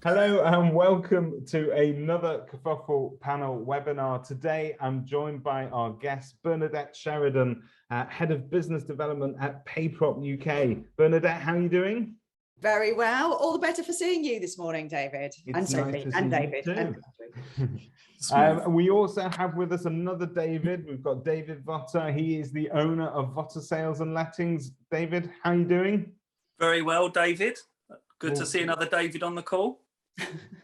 Hello and welcome to another Kerfuffle panel webinar. Today, I'm joined by our guest, Bernadette Sheridan, Head of Business Development at PayProp UK. Bernadette, how are you doing? Very well. All the better for seeing you this morning, David. It's and Sophie, nice and David. We also have with us another David. We've got David Votter. He is the owner of Votter Sales and Lettings. David, how are you doing? Very well, David. Good to see another David on the call.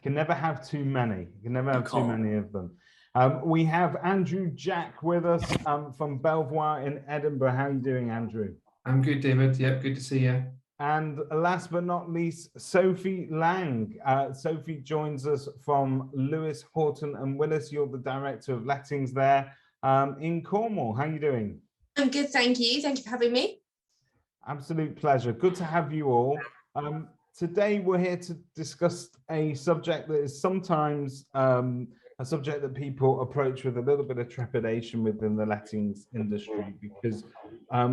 Can never have too many. You can never have too many of them. We have Andrew Jack with us from Belvoir in Edinburgh. How are you doing, Andrew? I'm good, David. Yep, good to see you. And last but not least, Sophie Lang. Sophie joins us from Lewis, Horton and Willis. You're the Director of Lettings there in Cornwall. How are you doing? I'm good, thank you. Thank you for having me. Absolute pleasure. Good to have you all. Today, we're here to discuss a subject that is sometimes a subject that people approach with a little bit of trepidation within the lettings industry, because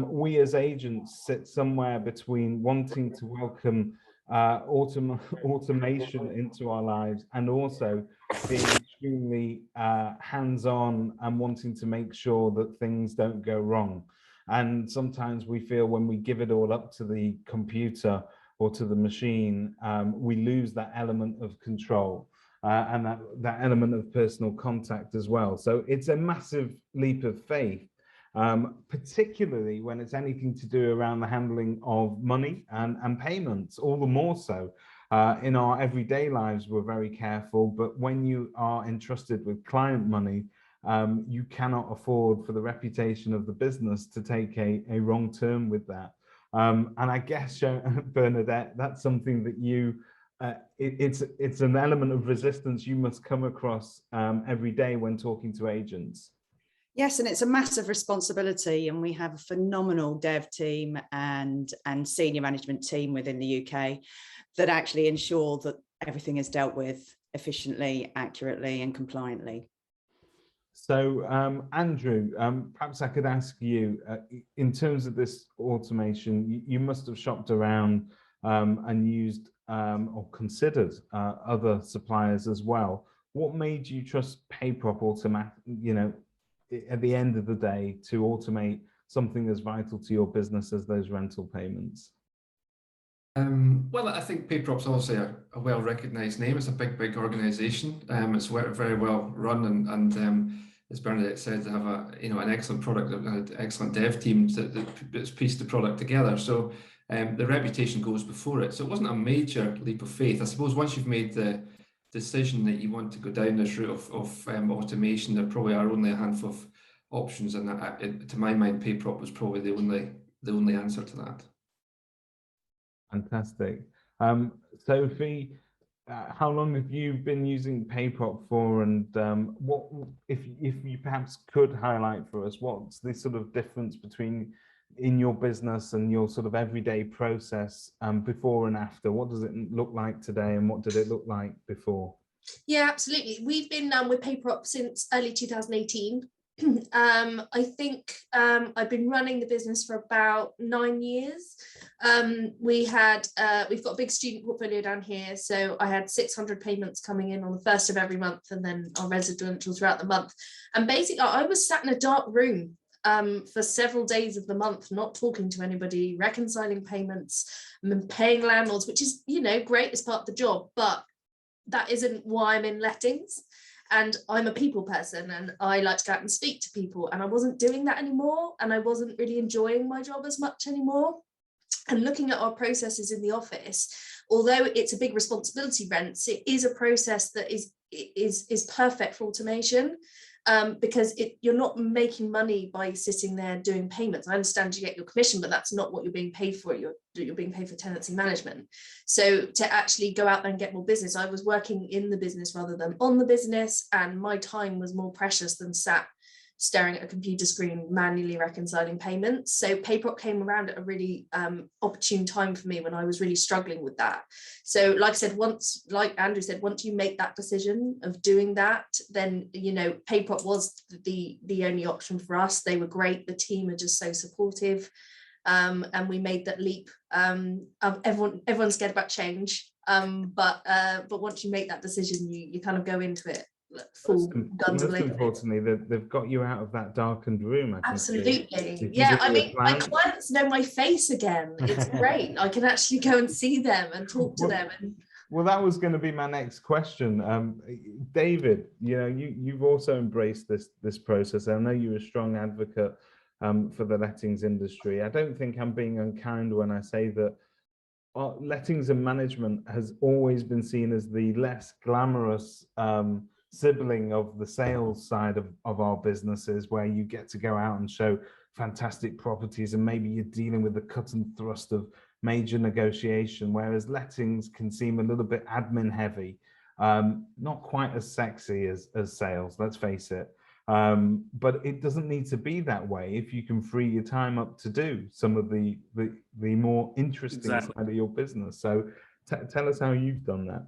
we as agents sit somewhere between wanting to welcome automation into our lives and also being extremely hands-on and wanting to make sure that things don't go wrong. And sometimes we feel when we give it all up to the computer or to the machine, we lose that element of control and that element of personal contact as well. So it's a massive leap of faith, particularly when it's anything to do around the handling of money and payments, all the more so. In our everyday lives, we're very careful, but when you are entrusted with client money, you cannot afford for the reputation of the business to take a wrong turn with that. And I guess, Bernadette, that's something that you, it's an element of resistance you must come across every day when talking to agents. Yes, and it's a massive responsibility, and we have a phenomenal dev team and senior management team within the UK that actually ensure that everything is dealt with efficiently, accurately and compliantly. So, Andrew, perhaps I could ask you, in terms of this automation, you must have shopped around and used or considered other suppliers as well. What made you trust PayProp at the end of the day, to automate something as vital to your business as those rental payments? Well, I think PayProp's obviously a well-recognised name. It's a big organisation. It's very well run, and as Bernadette said, they have an excellent product, an excellent dev team that's pieced the product together. So the reputation goes before it. So it wasn't a major leap of faith. I suppose once you've made the decision that you want to go down this route of automation, there probably are only a handful of options, and to my mind, PayProp was probably the only answer to that. Fantastic. Sophie, how long have you been using PayProp for, and what, if you perhaps could highlight for us, what's the sort of difference between in your business and your sort of everyday process before and after? What does it look like today, and what did it look like before? Yeah, absolutely. We've been with PayProp since early 2018. I think I've been running the business for about 9 years. We've got a big student portfolio down here, so I had 600 payments coming in on the first of every month, and then our residential throughout the month. And basically, I was sat in a dark room for several days of the month, not talking to anybody, reconciling payments, and paying landlords, which is, great as part of the job, but that isn't why I'm in lettings. And I'm a people person, and I like to go out and speak to people, and I wasn't doing that anymore, and I wasn't really enjoying my job as much anymore. And looking at our processes in the office, although it's a big responsibility, rents, it is a process that is perfect for automation, because you're not making money by sitting there doing payments. I understand you get your commission, but that's not what you're being paid for. You're being paid for tenancy management. So to actually go out there and get more business, I was working in the business rather than on the business, and my time was more precious than sat staring at a computer screen manually reconciling payments. So PayProp came around at a really opportune time for me when I was really struggling with that. So like I said, like Andrew said, once you make that decision of doing that, then PayProp was the only option for us. They were great. The team are just so supportive. and we made that leap. Everyone's scared about change, but once you make that decision, you kind of go into it full guns most blazing. importantly, they've got you out of that darkened room. I can see. Absolutely. Yeah, I mean, my clients know my face again. It's great. I can actually go and see them and talk to them. Well, that was going to be my next question. David, you've also embraced this process. I know you're a strong advocate for the lettings industry. I don't think I'm being unkind when I say that lettings and management has always been seen as the less glamorous sibling of the sales side of our businesses, where you get to go out and show fantastic properties and maybe you're dealing with the cut and thrust of major negotiation, whereas lettings can seem a little bit admin heavy, not quite as sexy as sales, let's face it. But it doesn't need to be that way if you can free your time up to do some of the more interesting side of your business. So tell us how you've done that.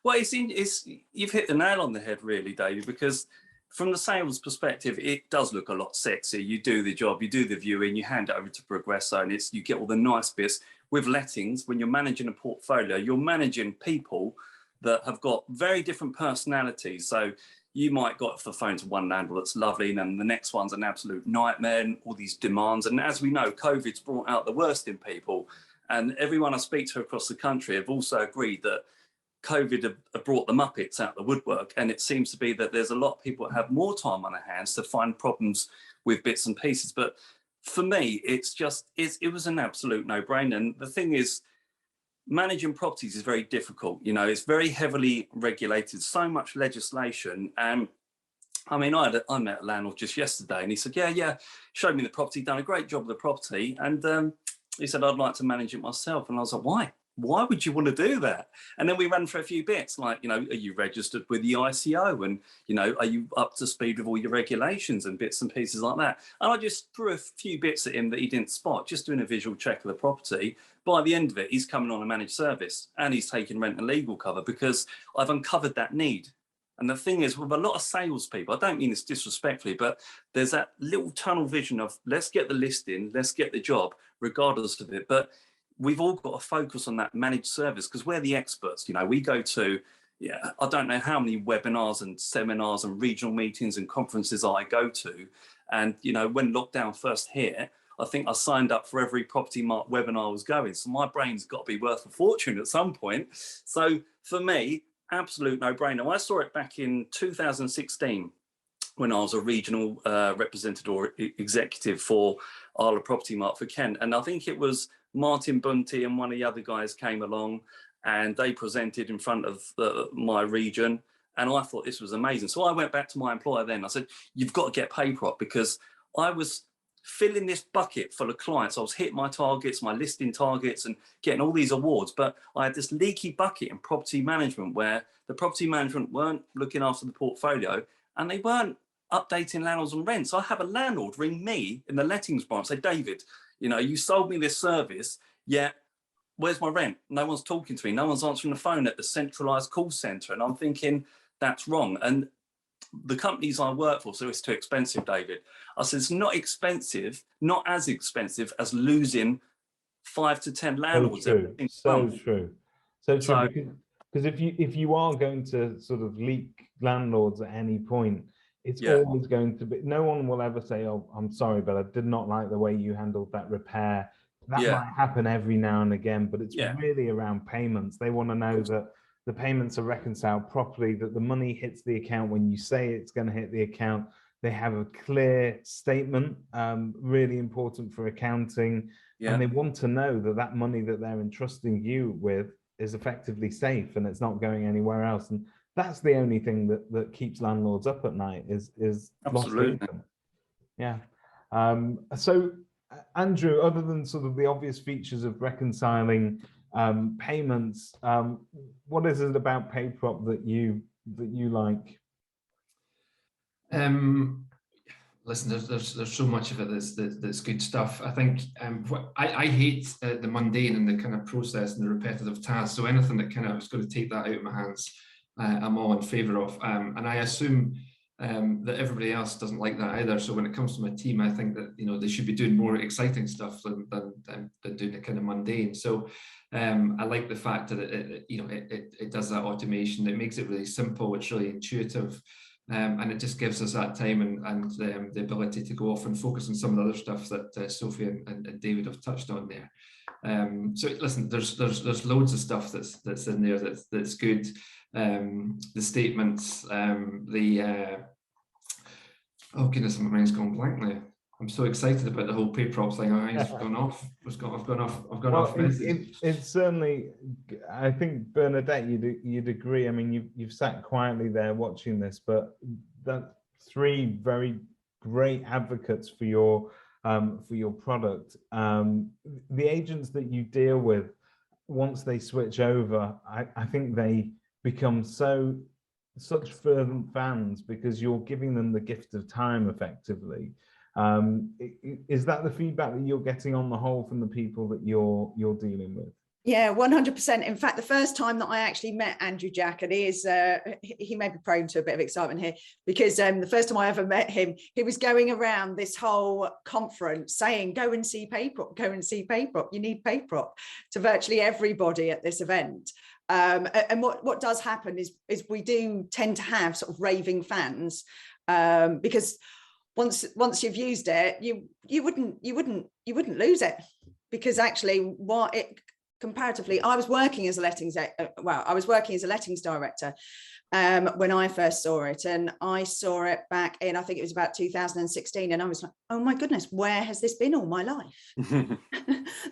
Well, you've hit the nail on the head, really, David, because from the sales perspective, it does look a lot sexy. You do the job, you do the viewing, you hand it over to Progresso, and you get all the nice bits. With lettings, when you're managing a portfolio, you're managing people that have got very different personalities. So you might got off the phone to one landlord that's lovely, and then the next one's an absolute nightmare, and all these demands. And as we know, COVID's brought out the worst in people. And everyone I speak to across the country have also agreed that COVID have brought the Muppets out the woodwork, and it seems to be that there's a lot of people that have more time on their hands to find problems with bits and pieces. But for me, it was an absolute no-brainer. And the thing is, managing properties is very difficult. It's very heavily regulated, so much legislation. And I mean, I met a landlord just yesterday, and he said, yeah, showed me the property, done a great job of the property, and he said, I'd like to manage it myself. And I was like, why? Why would you want to do that? And then we ran through a few bits like, are you registered with the ICO? And, are you up to speed with all your regulations and bits and pieces like that? And I just threw a few bits at him that he didn't spot, just doing a visual check of the property. By the end of it, he's coming on a managed service and he's taking rent and legal cover because I've uncovered that need. And the thing is, with a lot of salespeople, I don't mean this disrespectfully, but there's that little tunnel vision of let's get the listing, let's get the job, regardless of it. But we've all got to focus on that managed service because we're the experts. We go to, I don't know how many webinars and seminars and regional meetings and conferences I go to. And, when lockdown first hit, I think I signed up for every Property Mark webinar I was going. So my brain's got to be worth a fortune at some point. So for me, absolute no-brainer. I saw it back in 2016 when I was a regional representative or executive for Isle of Property Mark for Kent. And I think it was Martin Bunty and one of the other guys came along and they presented in front of my region. And I thought this was amazing. So I went back to my employer then. I said, you've got to get PayProp, because I was filling this bucket full of clients. I was hitting my targets, my listing targets, and getting all these awards. But I had this leaky bucket in property management where the property management weren't looking after the portfolio and they weren't updating landlords on rent. So I have a landlord ring me in the lettings branch, say, David, you sold me this service, yet where's my rent? No one's talking to me. No one's answering the phone at the centralized call center. And I'm thinking that's wrong. And the companies I work for, so it's too expensive, David. I said, it's not expensive, not as expensive as losing 5 to 10 landlords. So true. Because if you are going to sort of leak landlords at any point, it's always going to be, no one will ever say, oh, I'm sorry, but I did not like the way you handled that repair. That might happen every now and again, but it's really around payments. They want to know that the payments are reconciled properly, that the money hits the account when you say it's going to hit the account. They have a clear statement, really important for accounting. And they want to know that that money that they're entrusting you with is effectively safe and it's not going anywhere else. And that's the only thing that keeps landlords up at night is lost income. Yeah. So Andrew, other than sort of the obvious features of reconciling payments, what is it about PayProp that you like? Listen, there's so much of it that's good stuff. I think I hate the mundane and the kind of process and the repetitive tasks. So anything that kind of is going to take that out of my hands, I'm all in favour of. And I assume that everybody else doesn't like that either. So when it comes to my team, I think that, you know, they should be doing more exciting stuff than doing the kind of mundane. So I like the fact that it does that automation. It makes it really simple. It's really intuitive. And it just gives us that time and the ability to go off and focus on some of the other stuff that Sophie and David have touched on there. So listen, there's loads of stuff that's in there that's good. The statements, oh goodness, my mind's gone blank now. I'm so excited about the whole PayProp thing. I've gone off. I've gone off. It's certainly. I think Bernadette, you'd agree. I mean, you've sat quietly there watching this, but that's three very great advocates for your product. The agents that you deal with, once they switch over, I think they become such fervent fans because you're giving them the gift of time effectively. Is that the feedback that you're getting on the whole from the people that you're dealing with? Yeah, 100%. In fact, the first time that I actually met Andrew Jack, and he may be prone to a bit of excitement here, because the first time I ever met him, he was going around this whole conference saying, go and see PayProp, go and see PayProp, you need PayProp, to virtually everybody at this event. And what does happen is we do tend to have sort of raving fans, because once you've used it, you wouldn't lose it, because actually comparatively, I was working as a lettings director when I first saw it, and I saw it back in, I think it was about 2016, and I was like, oh my goodness, where has this been all my life?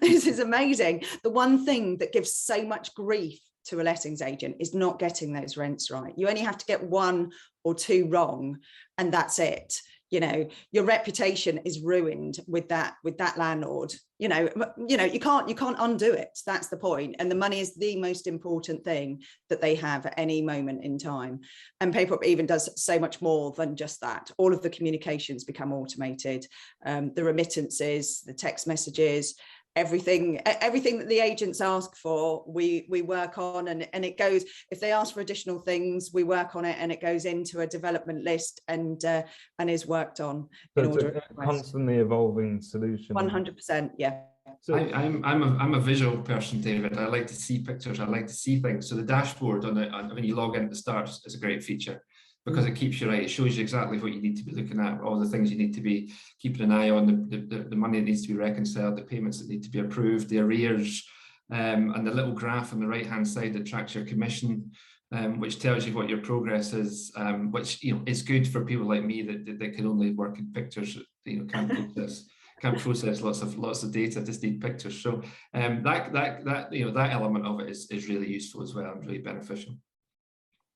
This is amazing. The one thing that gives so much grief to a lettings agent is not getting those rents right. You only have to get one or two wrong, and that's it. You know, your reputation is ruined with that landlord. You know, you can't undo it. That's the point. And the money is the most important thing that they have at any moment in time. And PayProp even does so much more than just that. All of the communications become automated. The remittances, the text messages, everything that the agents ask for, we work on, and it goes, if they ask for additional things, we work on it, and it goes into a development list and is worked on. So it's a constantly evolving solution. 100%, yeah. So I'm a visual person, David. I like to see pictures. I like to see things. So the dashboard when you log in at the start is a great feature, because it keeps you right. It shows you exactly what you need to be looking at, all the things you need to be keeping an eye on, the money that needs to be reconciled, the payments that need to be approved, the arrears, and the little graph on the right-hand side that tracks your commission, which tells you what your progress is, which is good for people like me that can only work in pictures, can't process lots of data, just need pictures. So that element of it is really useful as well and really beneficial.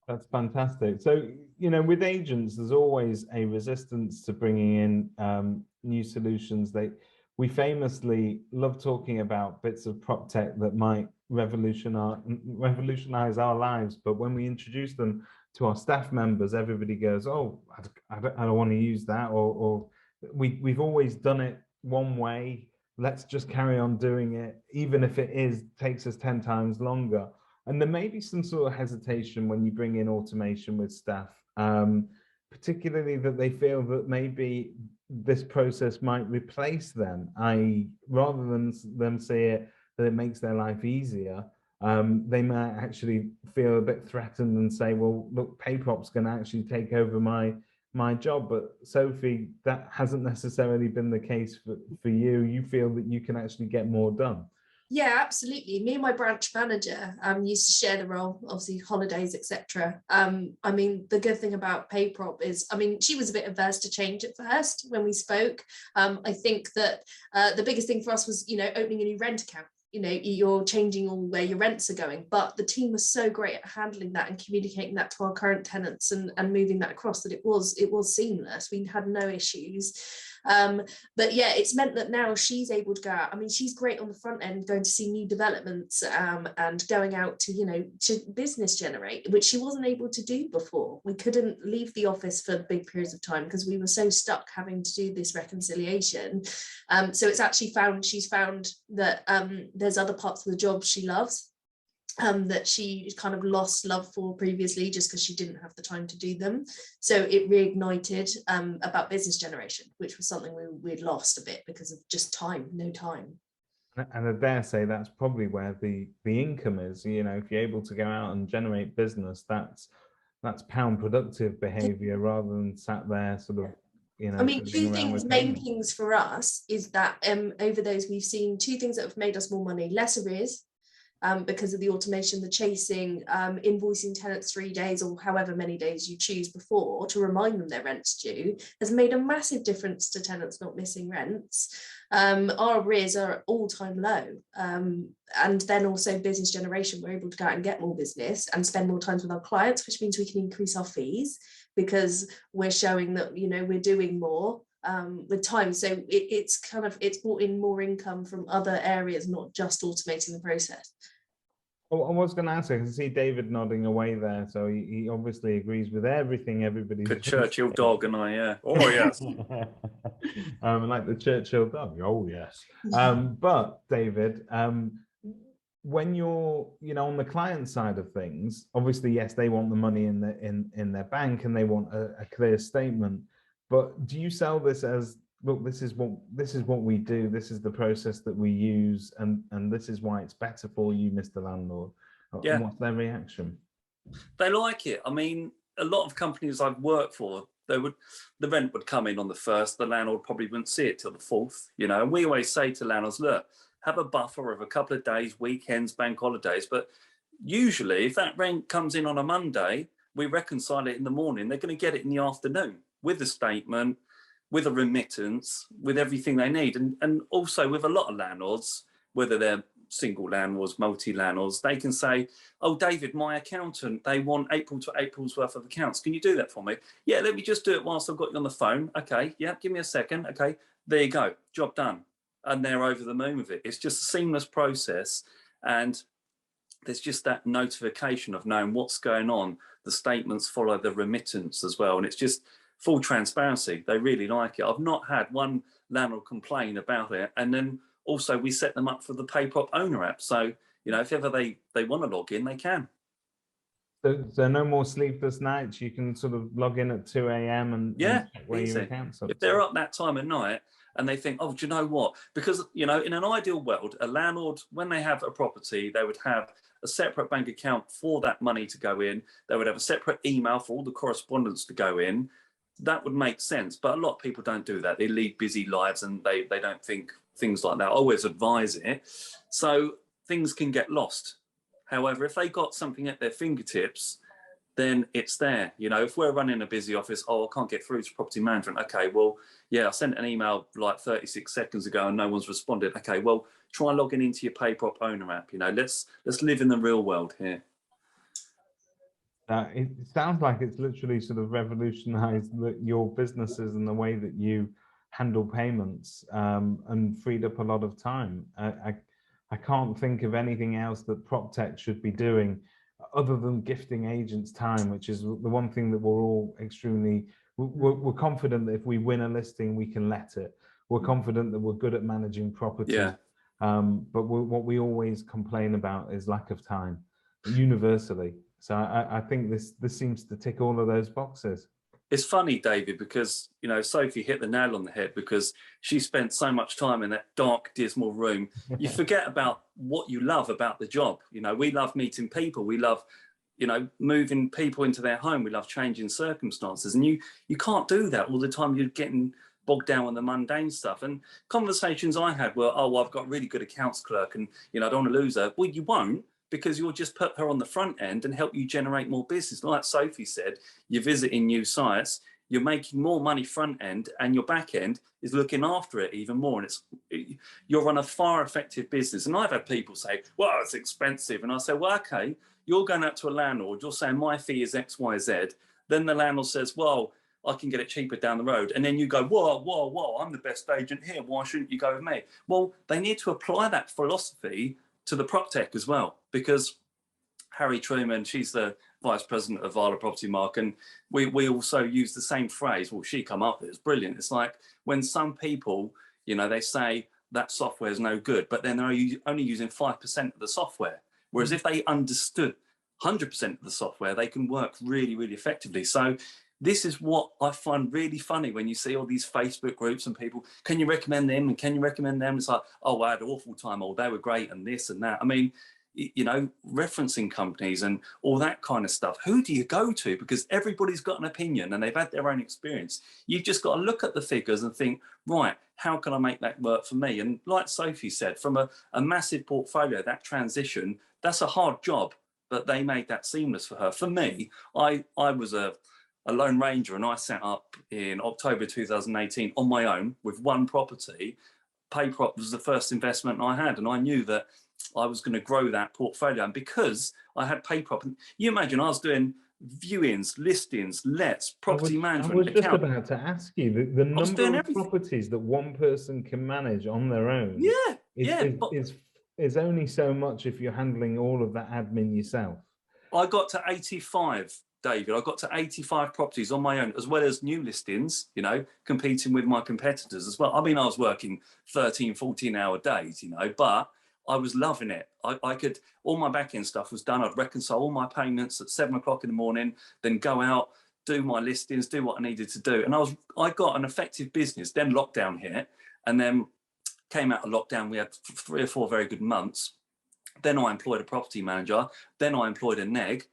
That's fantastic. So, with agents, there's always a resistance to bringing in new solutions. We famously love talking about bits of prop tech that might revolutionize our lives, but when we introduce them to our staff members, everybody goes, "Oh, I don't want to use that," or we've always done it one way. Let's just carry on doing it, even if it takes us 10 times longer. And there may be some sort of hesitation when you bring in automation with staff, particularly that they feel that maybe this process might replace them, i.e., rather than them say that it makes their life easier, they might actually feel a bit threatened and say, well, look, PayProp's going to actually take over my job. But Sophie, that hasn't necessarily been the case for you. You feel that you can actually get more done. Yeah, absolutely. Me and my branch manager used to share the role, obviously holidays, etc. I mean, the good thing about PayProp is, she was a bit averse to change at first when we spoke. I think that the biggest thing for us was, opening a new rent account. You're changing all where your rents are going, but the team was so great at handling that and communicating that to our current tenants and moving that across that it was seamless. We had no issues. But yeah, it's meant that now she's able to go out. She's great on the front end, going to see new developments and going out to, to business generate, which she wasn't able to do before. We couldn't leave the office for big periods of time because we were so stuck having to do this reconciliation. So it's actually she's found that there's other parts of the job she loves. that she kind of lost love for previously just because she didn't have the time to do them. So it reignited about business generation, which was something we'd lost a bit because of just time, no time. And I dare say that's probably where the income is. You know, if you're able to go out and generate business, that's pound productive behavior rather than sat there sort of, you know. I mean, fiddling two around things, with main payments. things for us is that over those, we've seen two things that have made us more money: less arrears, because of the automation, the chasing, invoicing tenants 3 days or however many days you choose before to remind them their rent's due, has made a massive difference to tenants not missing rents. Our arrears are at all-time low. And then also business generation, we're able to go out and get more business and spend more time with our clients, which means we can increase our fees because we're showing that, you know, we're doing more with time. So it's brought in more income from other areas, not just automating the process. Well, I was going to ask, I can see David nodding away there, so he obviously agrees with everything everybody's Good Churchill saying. dog and I, yeah. Oh, yes. Like the Churchill dog. Oh, yes. But David, when you're, you know, on the client side of things, obviously, yes, they want the money in their bank and they want a clear statement. But do you sell this as, look, this is what we do, this is the process that we use, and this is why it's better for you, Mr. Landlord? Yeah. And what's their reaction? They like it. I mean, a lot of companies I've worked for, the rent would come in on the 1st, the landlord probably wouldn't see it till the 4th, you know. And we always say to landlords, look, have a buffer of a couple of days, weekends, bank holidays. But usually if that rent comes in on a Monday, we reconcile it in the morning. They're going to get it in the afternoon with a statement, with a remittance, with everything they need. And also with a lot of landlords, whether they're single landlords, multi-landlords, they can say, oh, David, my accountant, they want April to April's worth of accounts. Can you do that for me? Yeah, let me just do it whilst I've got you on the phone. Okay, yeah, give me a second. Okay, there you go, job done. And they're over the moon with it. It's just a seamless process. And there's just that notification of knowing what's going on. The statements follow the remittance as well. And it's just full transparency. They really like it. I've not had one landlord complain about it. And then also we set them up for the PayProp owner app. So, you know, if ever they want to log in, they can. So no more sleepless nights. You can sort of log in at 2 a.m. and check where your accounts are. If they're up that time of night and they think, oh, do you know what? Because, you know, in an ideal world, a landlord, when they have a property, they would have a separate bank account for that money to go in. They would have a separate email for all the correspondence to go in. That would make sense. But a lot of people don't do that. They lead busy lives and they don't think things like that. I always advise it. So things can get lost. However, if they got something at their fingertips, then it's there. You know, if we're running a busy office, oh, I can't get through to property management. Okay, well, yeah, I sent an email like 36 seconds ago and no one's responded. Okay, well, try logging into your PayProp owner app. You know, let's live in the real world here. It sounds like it's literally sort of revolutionized your businesses and the way that you handle payments, and freed up a lot of time. I can't think of anything else that PropTech should be doing other than gifting agents time, which is the one thing that we're all extremely, we're confident that if we win a listing, we can let it. We're confident that we're good at managing property. Yeah. But what we always complain about is lack of time, universally. So I think this seems to tick all of those boxes. It's funny, David, because, you know, Sophie hit the nail on the head because she spent so much time in that dark, dismal room. You forget about what you love about the job. You know, we love meeting people. We love, you know, moving people into their home. We love changing circumstances. And you can't do that all the time. You're getting bogged down on the mundane stuff. And conversations I had were, oh, well, I've got a really good accounts clerk and, you know, I don't want to lose her. Well, you won't, because you'll just put her on the front end and help you generate more business. Like Sophie said, you're visiting new sites, you're making more money front end, and your back end is looking after it even more. And you're on a far effective business. And I've had people say, well, it's expensive. And I say, well, okay, you're going out to a landlord, you're saying my fee is X, Y, Z. Then the landlord says, well, I can get it cheaper down the road. And then you go, whoa, I'm the best agent here. Why shouldn't you go with me? Well, they need to apply that philosophy to the PropTech as well, because Harry Truman, she's the vice president of Vala Property Mark, and we also use the same phrase. Well, she come up with it. It's brilliant. It's like when some people, you know, they say that software is no good, but then they're only using 5% of the software. Whereas if they understood 100% of the software, they can work really, really effectively. So this is what I find really funny when you see all these Facebook groups and people, can you recommend them? And can you recommend them? It's like, oh, I had an awful time. Oh, they were great. And this and that. I mean, you know, referencing companies and all that kind of stuff. Who do you go to? Because everybody's got an opinion and they've had their own experience. You've just got to look at the figures and think, right, how can I make that work for me? And like Sophie said, from a massive portfolio, that transition, that's a hard job, but they made that seamless for her. For me, I was a Lone Ranger, and I set up in October 2018 on my own with one property. PayProp was the first investment I had, and I knew that I was going to grow that portfolio. And because I had PayProp, and you imagine I was doing viewings, listings, lets, property management, I was just account. about to ask you the number of properties that one person can manage on their own. Is only so much if you're handling all of that admin yourself. I got to 85. David, I got to 85 properties on my own, as well as new listings, you know, competing with my competitors as well. I mean, I was working 13, 14-hour days, you know, but I was loving it. I could, all my back-end stuff was done. I'd reconcile all my payments at 7 o'clock in the morning, then go out, do my listings, do what I needed to do. And I got an effective business. Then lockdown hit, and then came out of lockdown. We had 3 or 4 very good months. Then I employed a property manager. Then I employed a neg.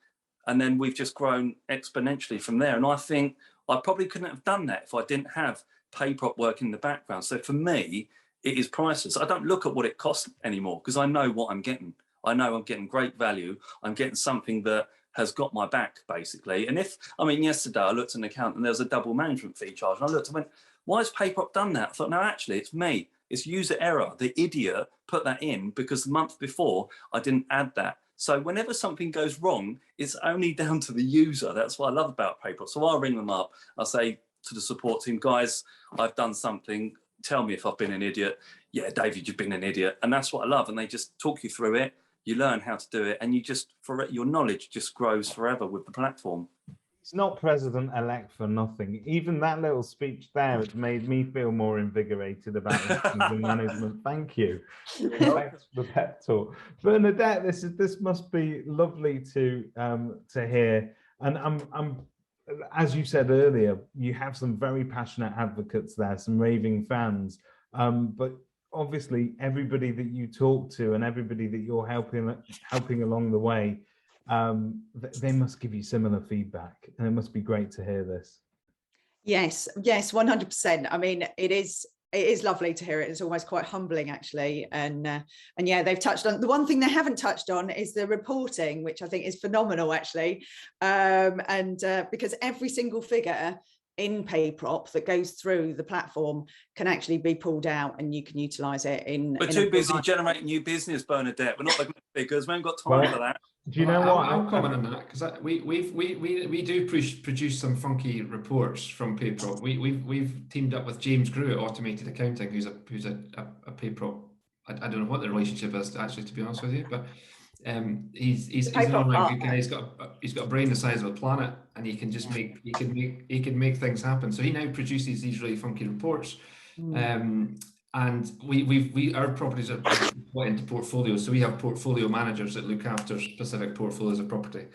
And then we've just grown exponentially from there. And I think I probably couldn't have done that if I didn't have PayProp working in the background. So for me, it is priceless. I don't look at what it costs anymore because I know what I'm getting. I know I'm getting great value. I'm getting something that has got my back, basically. And yesterday I looked at an account and there was a double management fee charge. And I looked and went, why has PayProp done that? I thought, no, actually, it's me. It's user error. The idiot put that in because the month before I didn't add that. So whenever something goes wrong, it's only down to the user. That's what I love about PayProp. So I'll ring them up. I'll say to the support team, guys, I've done something. Tell me if I've been an idiot. Yeah, David, you've been an idiot. And that's what I love. And they just talk you through it. You learn how to do it. And your knowledge just grows forever with the platform. He's not president-elect for nothing. Even that little speech there has made me feel more invigorated about the management. Thank you. Thanks for the pep talk. Bernadette, this must be lovely to hear. And I'm as you said earlier, you have some very passionate advocates there, some raving fans. But obviously everybody that you talk to and everybody that you're helping along the way, they must give you similar feedback, and it must be great to hear this. Yes, 100%. I mean, it is lovely to hear it. It's almost quite humbling, actually. And yeah, they've touched on the one thing they haven't touched on is the reporting, which I think is phenomenal, actually. Because every single figure in PayProp that goes through the platform can actually be pulled out, and you can utilize it in. We're too busy generating new business, Bernadette. We're not looking at figures. We haven't got time for that. Do you know what? I'll comment on that, because we do produce some funky reports from PayProp. We've teamed up with James Grew at Automated Accounting, who's a PayProp. I don't know what the relationship is, actually, to be honest with you, but he's an all-round good guy. He's got a brain the size of a planet, and he can just make things happen. So he now produces these really funky reports. And our properties are split into portfolios. So we have portfolio managers that look after specific portfolios of property.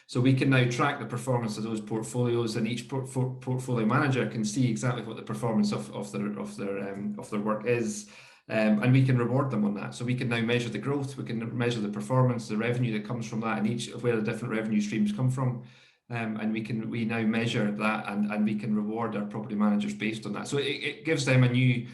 So we can now track the performance of those portfolios, and each portfolio manager can see exactly what the performance of their work is. And we can reward them on that. So we can now measure the growth, we can measure the performance, the revenue that comes from that, and each of where the different revenue streams come from. And we now measure that, and we can reward our property managers based on that. So it gives them a new.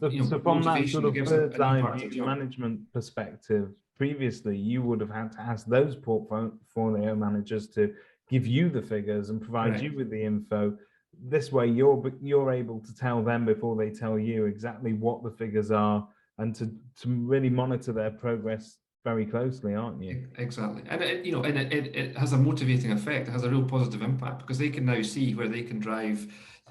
So from that sort of bird's eye view management perspective, previously you would have had to ask those portfolio managers to give you the figures and provide you with the info. This way you're able to tell them before they tell you exactly what the figures are, and to really monitor their progress very closely, aren't you? Exactly. And it has a motivating effect. It has a real positive impact, because they can now see where they can drive.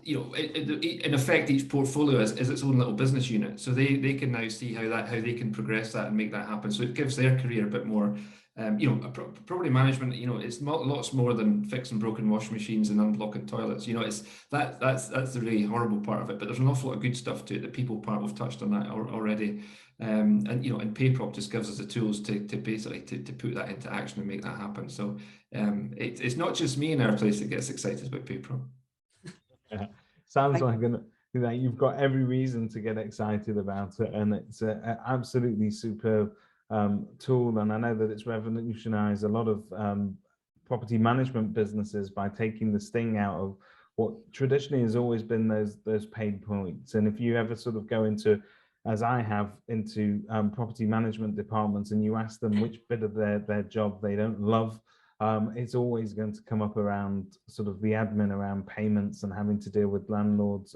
In effect, each portfolio is its own little business unit, so they can now see how they can progress that and make that happen. So it gives their career a bit more. Property management, it's not lots more than fixing broken washing machines and unblocking toilets. It's that's the really horrible part of it. But there's an awful lot of good stuff to it. The people part, we've touched on that already. And and PayProp just gives us the tools to basically to put that into action and make that happen. So it's not just me in our place that gets excited about PayProp. Yeah. Sounds like you've got every reason to get excited about it, and it's an absolutely superb tool. And I know that it's revolutionized a lot of property management businesses by taking the sting out of what traditionally has always been those pain points. And if you ever sort of go into, as I have, into property management departments, and you ask them which bit of their job they don't love, it's always going to come up around sort of the admin around payments and having to deal with landlords.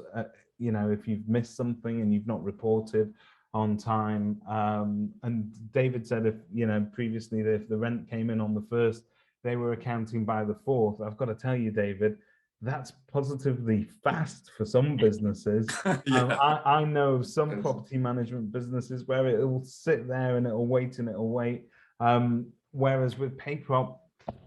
If you've missed something and you've not reported on time, and David said previously that if the rent came in on the 1st, they were accounting by the 4th. I've got to tell you, David, that's positively fast for some businesses. Yeah. I know of some property management businesses where it will sit there and it'll wait and it'll wait. Whereas with PayProp,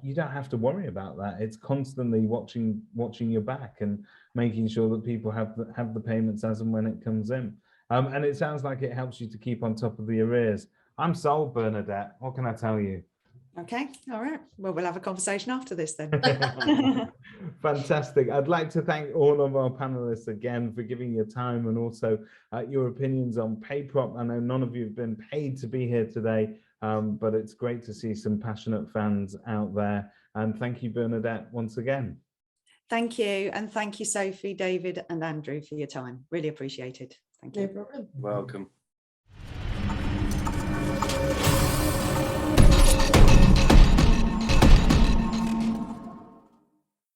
you don't have to worry about that. It's constantly watching your back and making sure that people have the payments as and when it comes in. And it sounds like it helps you to keep on top of the arrears. I'm sold, Bernadette. What can I tell you? Okay, all right. Well, we'll have a conversation after this then. Fantastic. I'd like to thank all of our panelists again for giving your time and also your opinions on PayProp. I know none of you have been paid to be here today, but it's great to see some passionate fans out there. And thank you, Bernadette, once again. Thank you. And thank you, Sophie, David and Andrew, for your time. Really appreciated. Thank you. No problem. Welcome.